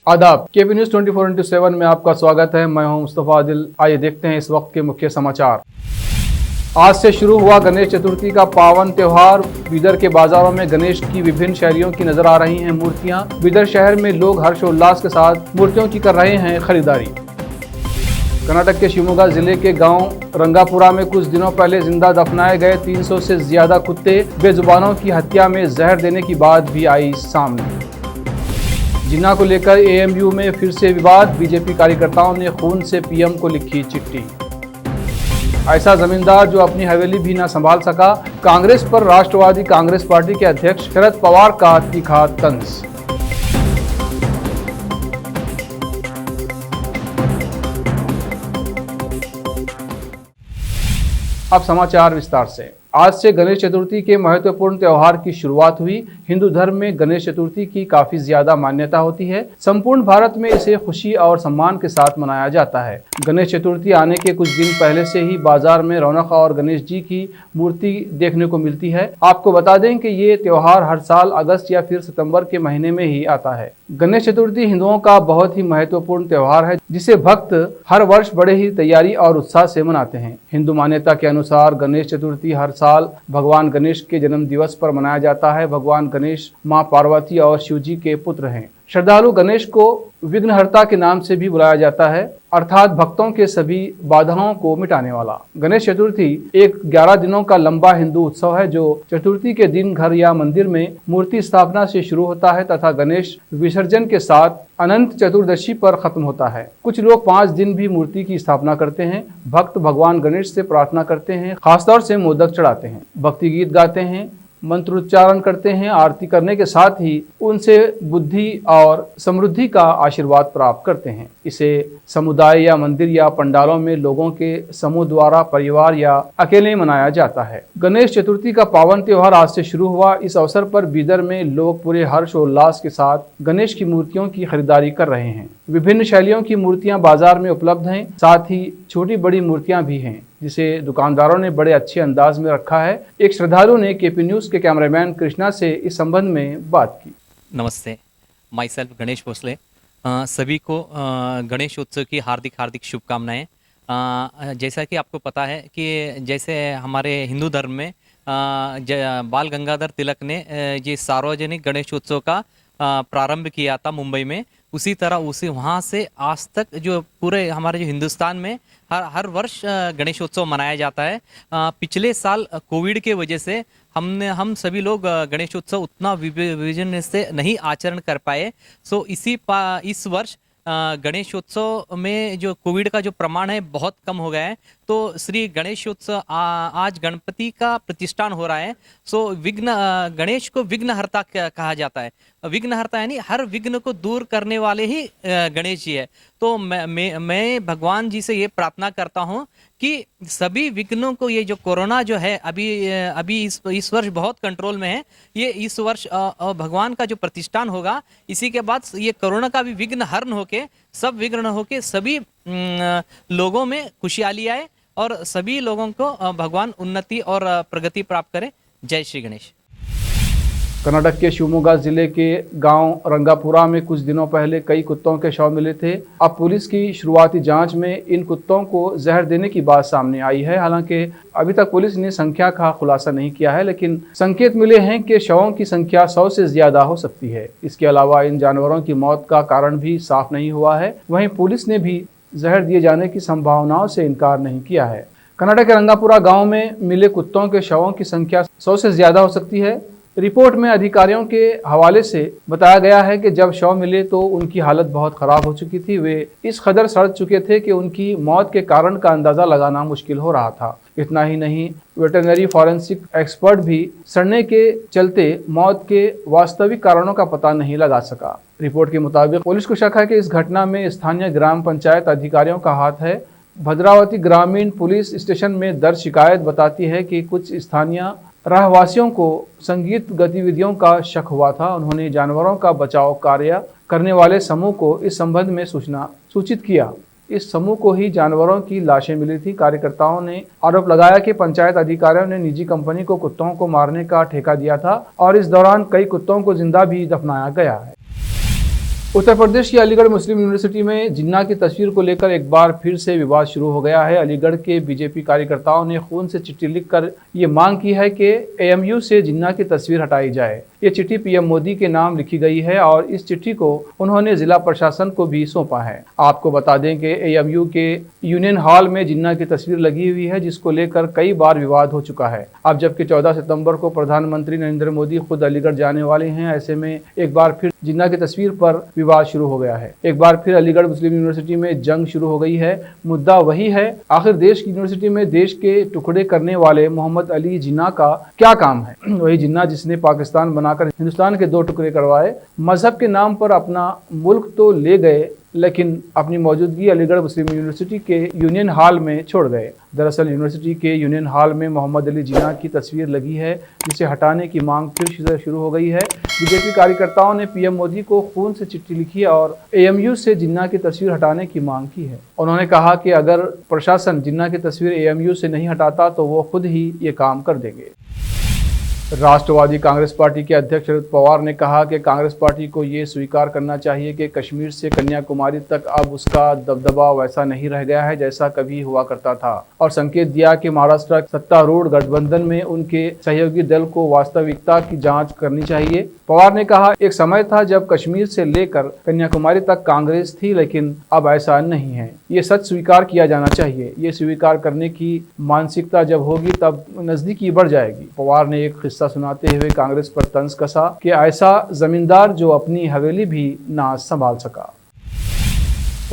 आदाब। KP news 24/7 में आपका स्वागत है। मैं हूं मुस्तफा आदिल। आइए देखते हैं इस वक्त के मुख्य समाचार। आज से शुरू हुआ गणेश चतुर्थी का पावन त्योहार। बीदर के बाजारों में गणेश की विभिन्न शैलियों की नजर आ रही हैं मूर्तियां। बीदर शहर में लोग हर्षोल्लास के साथ मूर्तियों की कर रहे हैं खरीदारी। कर्नाटक के शिवमोगा जिले के गांव रंगापुरा में कुछ दिनों पहले जिंदा दफनाए गए 300 से ज्यादा कुत्ते बेजुबानों की हत्या में जहर देने की बात भी आई सामने। जिन्ना को लेकर एएमयू में फिर से विवाद। बीजेपी कार्यकर्ताओं ने खून से पीएम को लिखी चिट्ठी। ऐसा जमींदार जो अपनी हवेली भी न संभाल सका, कांग्रेस पर राष्ट्रवादी कांग्रेस पार्टी के अध्यक्ष शरद पवार का तीखा तंज। अब समाचार विस्तार से। आज से गणेश चतुर्थी के महत्वपूर्ण त्योहार की शुरुआत हुई। हिंदू धर्म में गणेश चतुर्थी की काफी ज्यादा मान्यता होती है। संपूर्ण भारत में इसे खुशी और सम्मान के साथ मनाया जाता है। गणेश चतुर्थी आने के कुछ दिन पहले से ही बाजार में रौनक और गणेश जी की मूर्ति देखने को मिलती है। आपको बता दें कि ये त्योहार हर साल अगस्त या फिर सितंबर के महीने में ही आता है। गणेश चतुर्थी हिंदुओं का बहुत ही महत्वपूर्ण त्योहार है, जिसे भक्त हर वर्ष बड़े ही तैयारी और उत्साह से मनाते हैं। हिंदू मान्यता के अनुसार गणेश चतुर्थी हर साल भगवान गणेश के जन्म दिवस पर मनाया जाता है। भगवान गणेश मां पार्वती और शिव जी के पुत्र हैं। श्रद्धालु गणेश को विघ्नहर्ता के नाम से भी बुलाया जाता है, अर्थात भक्तों के सभी बाधाओं को मिटाने वाला। गणेश चतुर्थी एक 11 दिनों का लंबा हिंदू उत्सव है, जो चतुर्थी के दिन घर या मंदिर में मूर्ति स्थापना से शुरू होता है तथा गणेश विसर्जन के साथ अनंत चतुर्दशी पर खत्म होता है। कुछ लोग 5 दिन भी मूर्ति की स्थापना करते हैं। भक्त भगवान गणेश से प्रार्थना करते हैं, खासतौर से मोदक चढ़ाते हैं, भक्ति गीत गाते हैं, मंत्रोच्चारण करते हैं। आरती करने के साथ ही उनसे बुद्धि और समृद्धि का आशीर्वाद प्राप्त करते हैं। इसे समुदाय या मंदिर या पंडालों में लोगों के समूह द्वारा, परिवार या अकेले मनाया जाता है। गणेश चतुर्थी का पावन त्योहार आज से शुरू हुआ। इस अवसर पर बीदर में लोग पूरे हर्षोल्लास के साथ गणेश की मूर्तियों की खरीदारी कर रहे हैं। विभिन्न शैलियों की मूर्तियां बाजार में उपलब्ध हैं, साथ ही छोटी बड़ी मूर्तियां भी हैं, जिसे दुकानदारों ने बड़े अच्छे अंदाज में रखा है। एक श्रद्धालु ने केपी न्यूज के कैमरामैन कृष्णा से इस संबंध में बात की। नमस्ते, माई सेल्फ गणेश भोसले। सभी को गणेश उत्सव की हार्दिक शुभकामनाएं। जैसा कि आपको पता है कि जैसे हमारे हिंदू धर्म में बाल गंगाधर तिलक ने ये सार्वजनिक गणेश उत्सव का प्रारंभ किया था मुंबई में, उसी तरह उसी वहाँ से आज तक जो पूरे हमारे जो हिंदुस्तान में हर वर्ष गणेशोत्सव मनाया जाता है। पिछले साल कोविड के वजह से हम सभी लोग गणेशोत्सव उतना विजन से नहीं आचरण कर पाए। सो इस वर्ष गणेशोत्सव में जो कोविड का जो प्रमाण है बहुत कम हो गया है, तो श्री गणेशोत्सव आज गणपति का प्रतिष्ठान हो रहा है। सो गणेश को विघ्नहर्ता कहा जाता है। विघ्नहर्ता यानी हर विघ्न को दूर करने वाले ही गणेश जी है। तो मैं भगवान जी से ये प्रार्थना करता हूँ कि सभी विघ्नों को, ये जो कोरोना जो है अभी इस वर्ष बहुत कंट्रोल में है, ये इस वर्ष भगवान का जो प्रतिष्ठान होगा, इसी के बाद ये कोरोना का भी विघ्न हरण होके, सब विघ्न होके सभी लोगों में खुशहाली आए और सभी लोगों को भगवान उन्नति और प्रगति प्राप्त करे। जय श्री गणेश। कर्नाटक के शिवमोगा जिले के गांव रंगापुरा में कुछ दिनों पहले कई कुत्तों के शव मिले थे। अब पुलिस की शुरुआती जांच में इन कुत्तों को जहर देने की बात सामने आई है। हालांकि अभी तक पुलिस ने संख्या का खुलासा नहीं किया है, लेकिन संकेत मिले हैं कि शवों की संख्या 100 से ज्यादा हो सकती है। इसके अलावा इन जानवरों की मौत का कारण भी साफ नहीं हुआ है। वहीं पुलिस ने भी जहर दिए जाने की संभावनाओं से इनकार नहीं किया है। कर्नाटक के रंगापुरा गाँव में मिले कुत्तों के शवों की संख्या 100 से ज्यादा हो सकती है। रिपोर्ट में अधिकारियों के हवाले से बताया गया है कि जब शव मिले तो उनकी हालत बहुत खराब हो चुकी थी। वे इस कदर सड़ चुके थे कि उनकी मौत के कारण का अंदाजा लगाना मुश्किल हो रहा था। इतना ही नहीं, वेटरनरी फॉरेंसिक एक्सपर्ट भी सड़ने के चलते मौत के वास्तविक कारणों का पता नहीं लगा सका। रिपोर्ट के मुताबिक पुलिस को शक है कि इस घटना में स्थानीय ग्राम पंचायत अधिकारियों का हाथ है। भद्रावती ग्रामीण पुलिस स्टेशन में दर्ज शिकायत बताती है कि कुछ स्थानीय रहवासियों को संगीत गतिविधियों का शक हुआ था। उन्होंने जानवरों का बचाव कार्य करने वाले समूह को इस संबंध में सूचित किया। इस समूह को ही जानवरों की लाशें मिली थी। कार्यकर्ताओं ने आरोप लगाया कि पंचायत अधिकारियों ने निजी कंपनी को कुत्तों को मारने का ठेका दिया था और इस दौरान कई कुत्तों को जिंदा भी दफनाया गया है। उत्तर प्रदेश की अलीगढ़ मुस्लिम यूनिवर्सिटी में जिन्ना की तस्वीर को लेकर एक बार फिर से विवाद शुरू हो गया है। अलीगढ़ के बीजेपी कार्यकर्ताओं ने खून से चिट्ठी लिखकर ये मांग की है कि एएमयू से जिन्ना की तस्वीर हटाई जाए। ये चिट्ठी पीएम मोदी के नाम लिखी गई है और इस चिट्ठी को उन्होंने जिला प्रशासन को भी सौंपा है। आपको बता दें कि एएमयू के यूनियन हॉल में जिन्ना की तस्वीर लगी हुई है, जिसको लेकर कई बार विवाद हो चुका है। अब जबकि 14 सितंबर को प्रधानमंत्री नरेंद्र मोदी खुद अलीगढ़ जाने वाले हैं, ऐसे में एक बार फिर जिन्ना की तस्वीर पर विवाद शुरू हो गया है। एक बार फिर अलीगढ़ मुस्लिम यूनिवर्सिटी में जंग शुरू हो गई है। मुद्दा वही है, आखिर देश की यूनिवर्सिटी में देश के टुकड़े करने वाले मोहम्मद अली जिन्ना का क्या काम है? वही जिन्ना जिसने पाकिस्तान बनाकर हिंदुस्तान के 2 टुकड़े करवाए, मजहब के नाम पर अपना मुल्क तो ले गए, लेकिन अपनी मौजूदगी अलीगढ़ मुस्लिम यूनिवर्सिटी के यूनियन हॉल में छोड़ गए। दरअसल यूनिवर्सिटी के यूनियन हॉल में मोहम्मद अली जिन्ना की तस्वीर लगी है, जिसे हटाने की मांग फिर शुरू हो गई है। बीजेपी कार्यकर्ताओं ने पीएम मोदी को खून से चिट्ठी लिखी है और एएमयू से जिन्ना की तस्वीर हटाने की मांग की है। उन्होंने कहा कि अगर प्रशासन जिन्ना की तस्वीर एएमयू से नहीं हटाता तो वो खुद ही ये काम कर देंगे। राष्ट्रवादी कांग्रेस पार्टी के अध्यक्ष शरद पवार ने कहा कि कांग्रेस पार्टी को ये स्वीकार करना चाहिए कि कश्मीर से कन्याकुमारी तक अब उसका दबदबा वैसा नहीं रह गया है जैसा कभी हुआ करता था, और संकेत दिया कि महाराष्ट्र सत्तारूढ़ गठबंधन में उनके सहयोगी दल को वास्तविकता की जांच करनी चाहिए। पवार ने कहा, एक समय था जब कश्मीर से लेकर कन्याकुमारी तक कांग्रेस थी, लेकिन अब ऐसा नहीं है। ये सच स्वीकार किया जाना चाहिए। ये स्वीकार करने की मानसिकता जब होगी तब नजदीकी बढ़ जाएगी। पवार ने एक किस्सा सुनाते हुए कांग्रेस पर तंज कसा कि ऐसा जमींदार जो अपनी हवेली भी ना संभाल सका।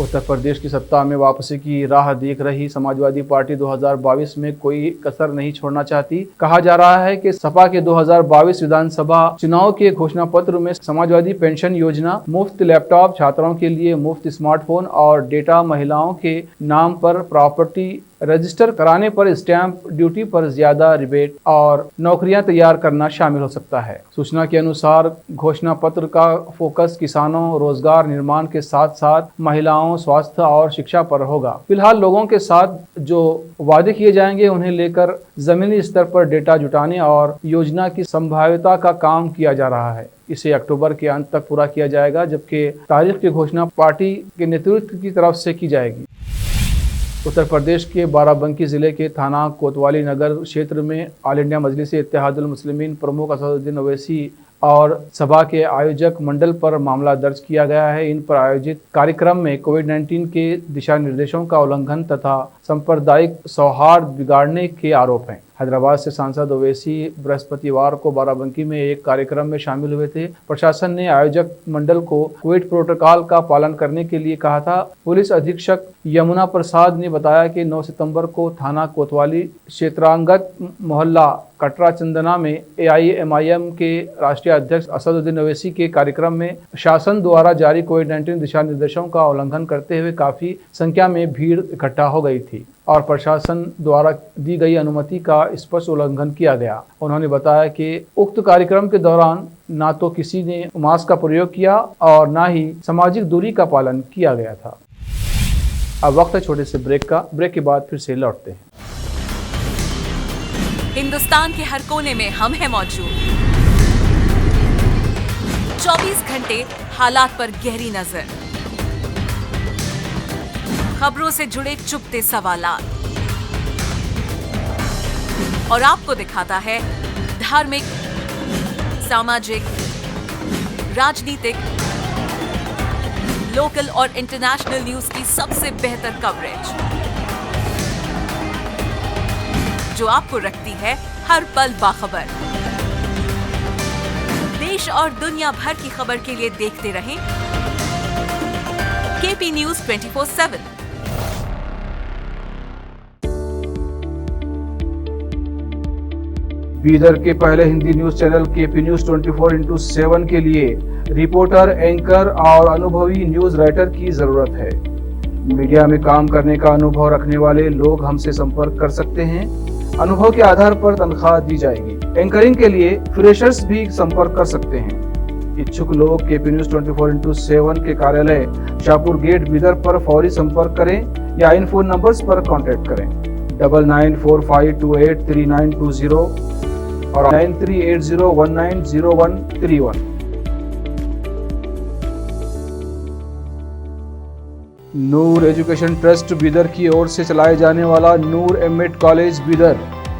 उत्तर प्रदेश की सत्ता में वापसी की राह देख रही समाजवादी पार्टी 2022 में कोई कसर नहीं छोड़ना चाहती। कहा जा रहा है कि सपा के 2022 विधानसभा चुनाव के घोषणा पत्र में समाजवादी पेंशन योजना, मुफ्त लैपटॉप छात्रों के लिए, मुफ्त स्मार्टफोन और डेटा, महिलाओं के नाम पर प्रॉपर्टी रजिस्टर कराने पर स्टैंप ड्यूटी पर ज्यादा रिबेट और नौकरियां तैयार करना शामिल हो सकता है। सूचना के अनुसार घोषणा पत्र का फोकस किसानों, रोजगार निर्माण के साथ साथ महिलाओं, स्वास्थ्य और शिक्षा पर होगा। फिलहाल लोगों के साथ जो वादे किए जाएंगे उन्हें लेकर जमीनी स्तर पर डेटा जुटाने और योजना की संभाव्यता का काम किया जा रहा है। इसे अक्टूबर के अंत तक पूरा किया जाएगा, जबकि तारीख की घोषणा पार्टी के नेतृत्व की तरफ से की जाएगी। उत्तर प्रदेश के बाराबंकी जिले के थाना कोतवाली नगर क्षेत्र में ऑल इंडिया मजलिस इत्तेहादुल मुस्लिमीन प्रमुख असदुद्दीन ओवैसी और सभा के आयोजक मंडल पर मामला दर्ज किया गया है। इन पर आयोजित कार्यक्रम में कोविड-19 के दिशा निर्देशों का उल्लंघन तथा सांप्रदायिक सौहार्द बिगाड़ने के आरोप हैं। हैदराबाद से सांसद ओवैसी बृहस्पतिवार को बाराबंकी में एक कार्यक्रम में शामिल हुए थे। प्रशासन ने आयोजक मंडल को कोविड प्रोटोकॉल का पालन करने के लिए कहा था। पुलिस अधीक्षक यमुना प्रसाद ने बताया कि 9 सितंबर को थाना कोतवाली क्षेत्रांगत मोहल्ला कटरा चंदना में एआईएमआईएम के राष्ट्रीय अध्यक्ष असदुद्दीन ओवैसी के कार्यक्रम में शासन द्वारा जारी कोविड-19 दिशा निर्देशों का उल्लंघन करते हुए काफी संख्या में भीड़ इकट्ठा हो गई थी और प्रशासन द्वारा दी गई अनुमति का स्पष्ट उल्लंघन किया गया। उन्होंने बताया कि उक्त कार्यक्रम के दौरान ना तो किसी ने मास्क का प्रयोग किया और ना ही सामाजिक दूरी का पालन किया गया था। अब वक्त है छोटे से ब्रेक का। ब्रेक के बाद फिर से लौटते हैं। हिंदुस्तान के हर कोने में हम हैं मौजूद। 24 घंटे हालात पर गहरी नजर, खबरों से जुड़े चुपते सवालात और आपको दिखाता है धार्मिक, सामाजिक, राजनीतिक, लोकल और इंटरनेशनल न्यूज की सबसे बेहतर कवरेज जो आपको रखती है हर पल बाखबर। देश और दुनिया भर की खबर के लिए देखते रहें केपी न्यूज 24/7। बीदर के पहले Hindi news channel KP news 24/7 के लिए रिपोर्टर, एंकर और अनुभवी न्यूज राइटर की जरूरत है। मीडिया में काम करने का अनुभव रखने वाले लोग हमसे संपर्क कर सकते हैं। अनुभव के आधार पर तनख्वाह दी जाएगी। एंकरिंग के लिए फ्रेशर्स भी संपर्क कर सकते हैं। इच्छुक लोग केपी न्यूज 24/7 के कार्यालय शाहपुर गेट बीदर पर फौरी संपर्क करें या इन फोन नंबर्स पर कांटेक्ट करें 9945283920 और 9380190131। नूर एजुकेशन ट्रस्ट बीदर की ओर से चलाए जाने वाला Noor M Ed college Bidar,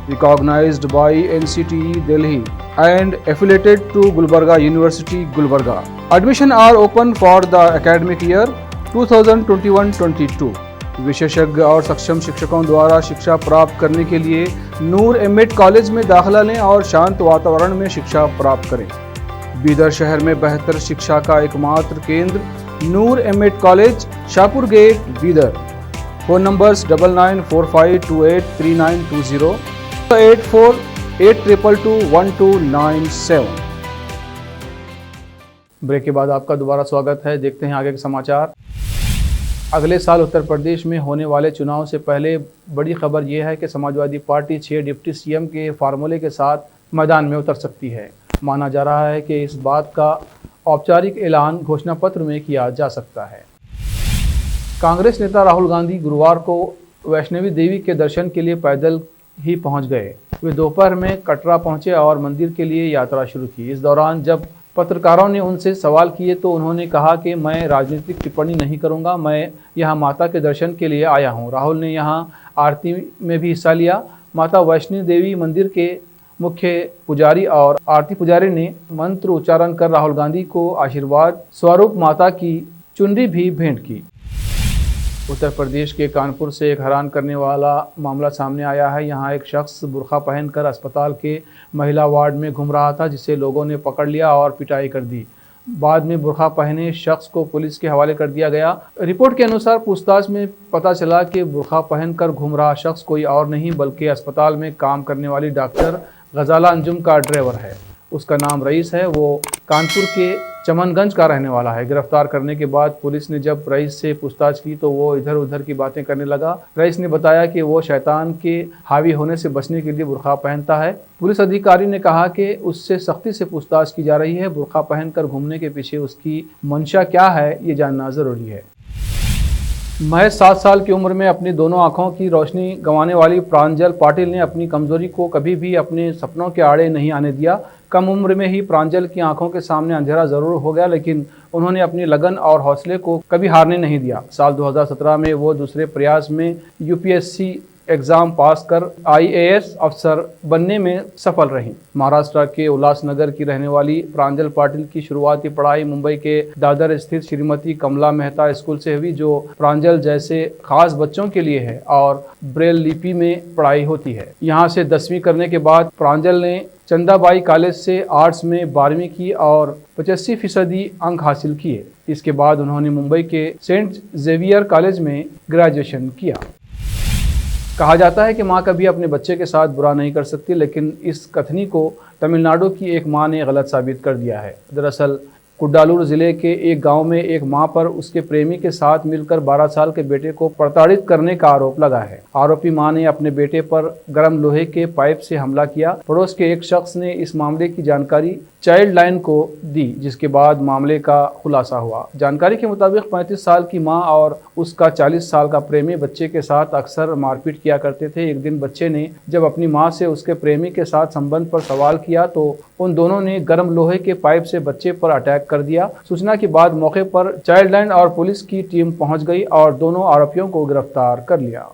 recognized by NCTE Delhi and affiliated to Gulbarga University, Gulbarga. Admission are open for the academic year 2021-22. विशेषज्ञ और सक्षम शिक्षकों द्वारा शिक्षा प्राप्त करने के लिए नूर एमएड कॉलेज में दाखिला लें और शांत वातावरण में शिक्षा प्राप्त करें। बीदर शहर में बेहतर शिक्षा का एकमात्र केंद्र Noor M Ed college, Shahpur gate, Bidar. Phone numbers 9945283920, 8482221297। Break के बाद आपका दोबारा स्वागत है। देखते हैं आगे के समाचार। अगले साल उत्तर प्रदेश में होने वाले चुनाव से पहले बड़ी खबर यह है कि समाजवादी पार्टी 6 डिप्टी सीएम के फार्मूले के साथ मैदान में उतर सकती है। माना जा रहा है कि इस बात का औपचारिक ऐलान घोषणा पत्र में किया जा सकता है। कांग्रेस नेता राहुल गांधी गुरुवार को वैष्णवी देवी के दर्शन के लिए पैदल ही पहुंच गए। वे दोपहर में कटरा पहुंचे और मंदिर के लिए यात्रा शुरू की। इस दौरान जब पत्रकारों ने उनसे सवाल किए तो उन्होंने कहा कि मैं राजनीतिक टिप्पणी नहीं करूंगा, मैं यहां माता के दर्शन के लिए आया हूं। राहुल ने यहां आरती में भी हिस्सा लिया। माता वैष्णवी देवी मंदिर के मुख्य पुजारी और आरती पुजारी ने मंत्र उच्चारण कर राहुल गांधी को आशीर्वाद स्वरूप माता की चुनरी भी भेंट की। उत्तर प्रदेश के कानपुर से एक हैरान करने वाला मामला सामने आया है। यहाँ एक शख्स बुर्का पहनकर अस्पताल के महिला वार्ड में घूम रहा था, जिसे लोगों ने पकड़ लिया और पिटाई कर दी। बाद में बुर्का पहने शख्स को पुलिस के हवाले कर दिया गया। रिपोर्ट के अनुसार पूछताछ में पता चला कि बुर्का पहनकर घूम रहा शख्स कोई और नहीं बल्कि अस्पताल में काम करने वाली डॉक्टर गजाला अंजुम का ड्राइवर है। उसका नाम रईस है। वो कानपुर के चमनगंज का रहने वाला है। गिरफ्तार करने के बाद पुलिस ने जब रईस से पूछताछ की तो वो इधर उधर की बातें करने लगा। रईस ने बताया कि वो शैतान के हावी होने से बचने के लिए बुर्का पहनता है। पुलिस अधिकारी ने कहा कि उससे सख्ती से पूछताछ की जा रही है। बुर्का पहनकर घूमने के पीछे उसकी मंशा क्या है, ये जानना जरूरी है। महज 7 साल की उम्र में अपनी दोनों आंखों की रोशनी गंवाने वाली प्रांजल पाटिल ने अपनी कमजोरी को कभी भी अपने सपनों के आड़े नहीं आने दिया। कम उम्र में ही प्रांजल की आंखों के सामने अंधेरा जरूर हो गया, लेकिन उन्होंने अपनी लगन और हौसले को कभी हारने नहीं दिया। साल 2017 में वो दूसरे प्रयास में यूपीएससी एग्जाम पास कर आईएएस अफसर बनने में सफल रहीं। महाराष्ट्र के उल्लासनगर की रहने वाली प्रांजल पाटिल की शुरुआती पढ़ाई मुंबई के दादर स्थित श्रीमती कमला मेहता स्कूल से हुई, जो प्रांजल जैसे खास बच्चों के लिए है और ब्रेल लिपि में पढ़ाई होती है। यहाँ से 10वीं करने के बाद प्रांजल ने चंदाबाई कॉलेज से आर्ट्स में 12वीं की और 85% अंक हासिल किए। इसके बाद उन्होंने मुंबई के सेंट जेवियर कॉलेज में ग्रेजुएशन किया। कहा जाता है कि माँ कभी अपने बच्चे के साथ बुरा नहीं कर सकती, लेकिन इस कथनी को तमिलनाडु की एक माँ ने गलत साबित कर दिया है। दरअसल कुड्डालूर जिले के एक गांव में एक मां पर उसके प्रेमी के साथ मिलकर 12 साल के बेटे को प्रताड़ित करने का आरोप लगा है। आरोपी मां ने अपने बेटे पर गर्म लोहे के पाइप से हमला किया। पड़ोस के एक शख्स ने इस मामले की जानकारी चाइल्ड लाइन को दी, जिसके बाद मामले का खुलासा हुआ। जानकारी के मुताबिक 35 साल की मां और उसका 40 साल का प्रेमी बच्चे के साथ अक्सर मारपीट किया करते थे। एक दिन बच्चे ने जब अपनी मां से उसके प्रेमी के साथ संबंध पर सवाल किया तो उन दोनों ने गर्म लोहे के पाइप से बच्चे पर अटैक कर दिया। सूचना के बाद मौके पर चाइल्ड लाइन और पुलिस की टीम पहुंच गई और दोनों आरोपियों को गिरफ्तार कर लिया।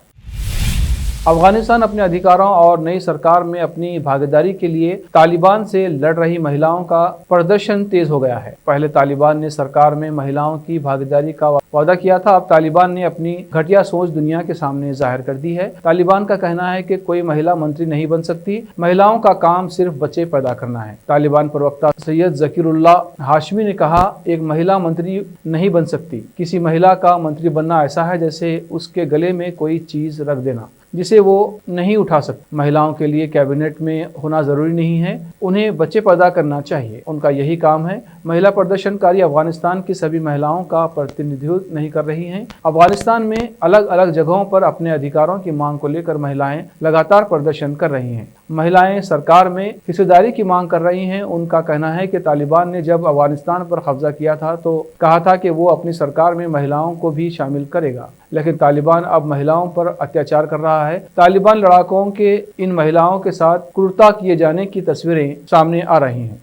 अफगानिस्तान अपने अधिकारों और नई सरकार में अपनी भागीदारी के लिए तालिबान से लड़ रही महिलाओं का प्रदर्शन तेज हो गया है। पहले तालिबान ने सरकार में महिलाओं की भागीदारी का वादा किया था, अब तालिबान ने अपनी घटिया सोच दुनिया के सामने जाहिर कर दी है। तालिबान का कहना है कि कोई महिला मंत्री नहीं बन सकती, महिलाओं का काम सिर्फ बच्चे पैदा करना है। तालिबान प्रवक्ता सैयद जकीरुल्लाह हाशमी ने कहा, एक महिला मंत्री नहीं बन सकती। किसी महिला का मंत्री बनना ऐसा है जैसे उसके गले में कोई चीज रख देना जिसे वो नहीं उठा सकती। महिलाओं के लिए कैबिनेट में होना जरूरी नहीं है, उन्हें बच्चे पैदा करना चाहिए, उनका यही काम है। महिला प्रदर्शनकारी अफगानिस्तान की सभी महिलाओं का प्रतिनिधित्व नहीं कर रही हैं। अफगानिस्तान में अलग अलग जगहों पर अपने अधिकारों की मांग को लेकर महिलाएं लगातार प्रदर्शन कर रही हैं। महिलाएं सरकार में हिस्सेदारी की मांग कर रही हैं। उनका कहना है कि तालिबान ने जब अफगानिस्तान पर कब्जा किया था तो कहा था कि वो अपनी सरकार में महिलाओं को भी शामिल करेगा, लेकिन तालिबान अब महिलाओं पर अत्याचार कर रहा है। तालिबान लड़ाकों के इन महिलाओं के साथ क्रूरता किए जाने की तस्वीरें सामने आ रही हैं।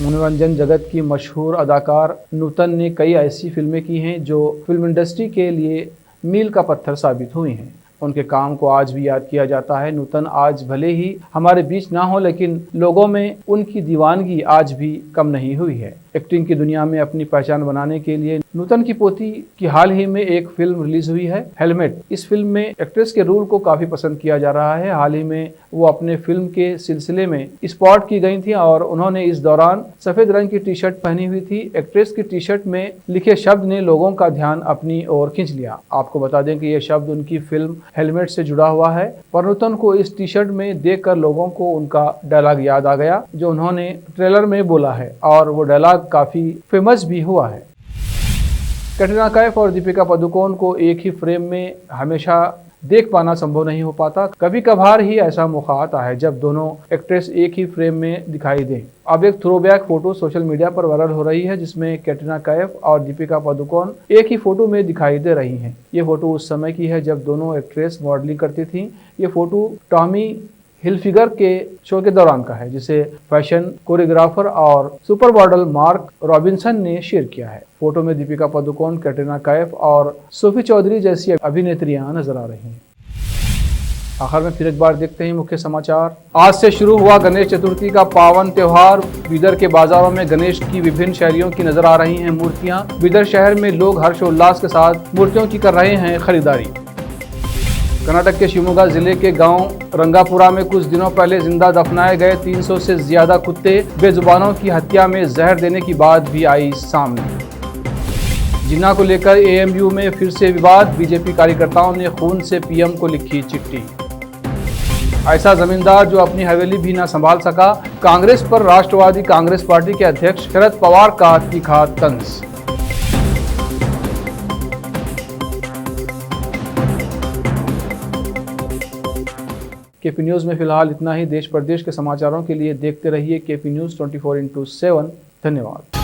मनोरंजन जगत की मशहूर अदाकार नूतन ने कई ऐसी फिल्में की हैं जो फिल्म इंडस्ट्री के लिए मील का पत्थर साबित हुई हैं। उनके काम को आज भी याद किया जाता है। नूतन आज भले ही हमारे बीच ना हो, लेकिन लोगों में उनकी दीवानगी आज भी कम नहीं हुई है। एक्टिंग की दुनिया में अपनी पहचान बनाने के लिए नूतन की पोती की हाल ही में एक फिल्म रिलीज हुई है, हेलमेट। इस फिल्म में एक्ट्रेस के रोल को काफी पसंद किया जा रहा है। हाल ही में वो अपने फिल्म के सिलसिले में स्पॉट की गई थी और उन्होंने इस दौरान सफेद रंग की टी शर्ट पहनी हुई थी। एक्ट्रेस की टी शर्ट में लिखे शब्द ने लोगों का ध्यान अपनी ओर खींच लिया। आपको बता दें कि ये शब्द उनकी फिल्म हेलमेट से जुड़ा हुआ है। पर नूतन को इस टी शर्ट में देखकर लोगों को उनका डायलॉग याद आ गया जो उन्होंने ट्रेलर में बोला है और वो डायलॉग काफी फेमस भी हुआ है। कैटरीना कैफ और दीपिका पादुकोण को एक ही फ्रेम में हमेशा देख पाना संभव नहीं हो पाता। कभी कभार ही ऐसा मौका आता है जब दोनों एक्ट्रेस एक ही फ्रेम में दिखाई दें। अब एक थ्रोबैक फोटो सोशल मीडिया पर वायरल हो रही है जिसमें कैटरीना कैफ और दीपिका पादुकोण एक ही फोटो में दिखाई दे रही हैं। ये फोटो उस समय की है जब दोनों एक्ट्रेस मॉडलिंग करती थीं। ये फोटो टॉमी हिलफिगर के शो के दौरान का है जिसे फैशन कोरियोग्राफर और सुपर मॉडल मार्क रॉबिन्सन ने शेयर किया है। फोटो में दीपिका पादुकोण, कैटरीना कैफ और सोफी चौधरी जैसी अभिनेत्रियां नजर आ रही हैं। आखिर में फिर एक बार देखते हैं मुख्य समाचार। आज से शुरू हुआ गणेश चतुर्थी का पावन त्योहार। बीदर के बाजारों में गणेश की विभिन्न शैलियों की नजर आ रही हैं मूर्तियां। बीदर शहर में लोग हर्षोल्लास के साथ मूर्तियों की कर रहे हैं खरीदारी। कर्नाटक के शिवमोगा जिले के गांव रंगापुरा में कुछ दिनों पहले जिंदा दफनाए गए 300 से ज्यादा कुत्ते बेजुबानों की हत्या में जहर देने की बात भी आई सामने। जिन्ना को लेकर एएमयू में फिर से विवाद। बीजेपी कार्यकर्ताओं ने खून से पीएम को लिखी चिट्ठी। ऐसा जमींदार जो अपनी हवेली भी न संभाल सका। कांग्रेस पर राष्ट्रवादी कांग्रेस पार्टी के अध्यक्ष शरद पवार का तीखा तंज। केपी न्यूज़ में फिलहाल इतना ही। देश प्रदेश के समाचारों के लिए देखते रहिए केपी न्यूज़ 24/7। धन्यवाद।